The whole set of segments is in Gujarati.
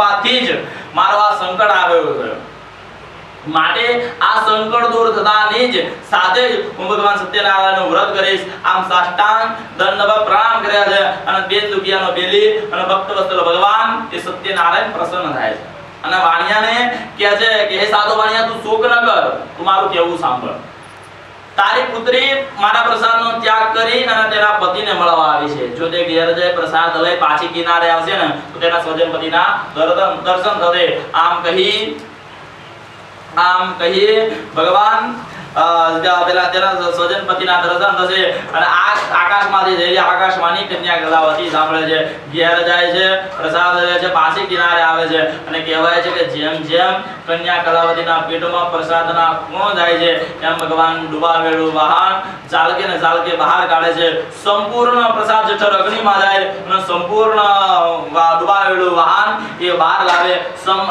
કૃપાથી જ મારો આ સંકટ આવ્યો છે માટે આ સંકટ દૂર થતાની જ સાથે જ હું ભગવાન સત્યનારાયણનું વ્રત કરીશ આમ સાષ્ટાંગ દંડવત પ્રણામ કર્યા છે અને બેન દુખિયાનો બેલી અને ભક્ત વત્સલ ભગવાન એ સત્યનારાયણ પ્રસન્ન થાય છે અને વાણિયાને કહે છે કે હે સાધુ વાણિયા તું શોક ન કર તું મારું કહેવું સાંભળ તારી પુત્રી મારા પ્રસાદનો ત્યાગ કરી અને તેના પતિને મળવા આવી છે જો તે ઘેર જાય પ્રસાદ લઈ પાછી કિનારે આવશે ને તો તેના સ્વજન પતિના દર્શન થશે આમ કહી ભગવાન પેલા તેના સ્વજન પતિના દર્શન થશે અને આકાશમાંથી જઈ આકાશવાણી કન્યા કલાવતી સાંભળે છે ઘેર જાય છે પ્રસાદ લે છે પાછી કિનારે આવે છે અને કહેવાય છે કે જેમ જેમ કન્યા કલાવતીના પેટમાં પ્રસાદના ખૂણો જાય છે એમ ભગવાન ડુબાવેલું વાહન ચાલકે બહાર કાઢે છે સંપૂર્ણ પ્રસાદ જઠર અગ્નિમાં જાય અને સંપૂર્ણ ડુબાવેલું વાહન એ બહાર લાવે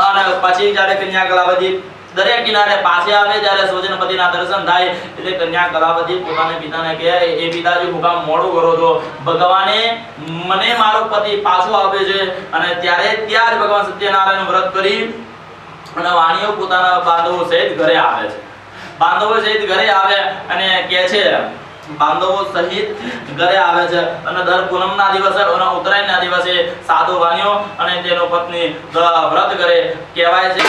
અને પછી જ્યારે કન્યા કલાવતી દરિયા કિનારે પાસે આવે ત્યારે સ્વજનપતિના દર્શન થાય એટલે કન્યા કલાવતી પોતાના પિતાને કહે એ પિતાજી હું કામ મોડું કરો છો ભગવાને મને મારો પતિ પાછો આપે છે અને ત્યારે ભગવાન સત્યનારાયણ વ્રત કરી અને વાણીઓ પોતાના બાંધવો સહિત ઘરે આવે છે બાંધવો સહિત ઘરે આવે અને કહે છે બાંધવો સહિત ઘરે આવે છે અને દર પૂનમના દિવસે અને ઉત્તરાયણના દિવસે સાધુ વાણીઓ અને તેનો પત્ની વ્રત કરે કહેવાય છે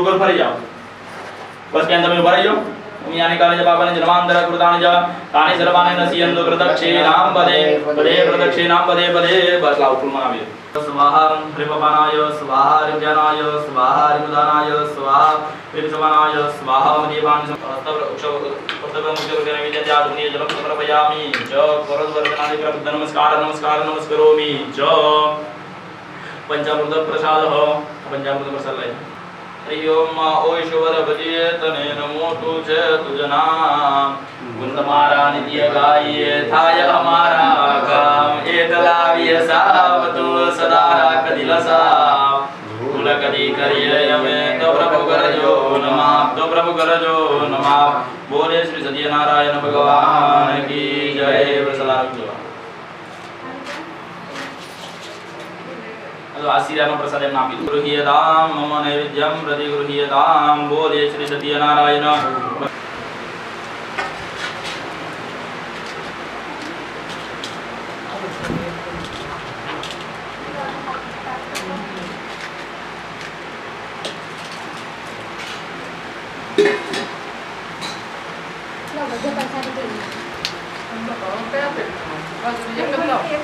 गोल फरी जाओ बस के अंदर में भराई जाओ यानी काले जब आपने जन्मांतर कृतानि जा तानि सर्वाणि नसियन्तो प्रदक्षिणां पदे पदे प्रदक्षिणां पदे पदे बस लाओ फुल मावे स्वाहा हरिपवनाय स्वाहा हरिजनाय स्वाहा हरिमुदानाय स्वाहा हरिसवनाय स्वाहा देवान तब उत्तम मुझे करने विद्या आदुनिय जलम समर्पयामि च परवर्तनादि कृत नमस्कार नमस्कार नमस्करोमि च पंचामृत प्रसाद हो पंचामृत प्रसाद ले ओम ओश्वर भजिए तने मोटू छे तुजना गुण तुम्हारा नित्य गाइए थाय हमारा काम एकलाव्य सावतु सदा राख दिलसा भूल कदी करिए हमें तो प्रभु करजो नमः बोले श्री सत्यनारायण भगवान की जय प्रसाद आशीर्वाद प्रसाद नाम गृह्यताम मम नैवेद्यम प्रतिगृह्यताम बोले श्री सत्यनारायण બધે પૈસા તો એમ તો કરો, કયા પેટમાં? બસ, એક જ લાવો.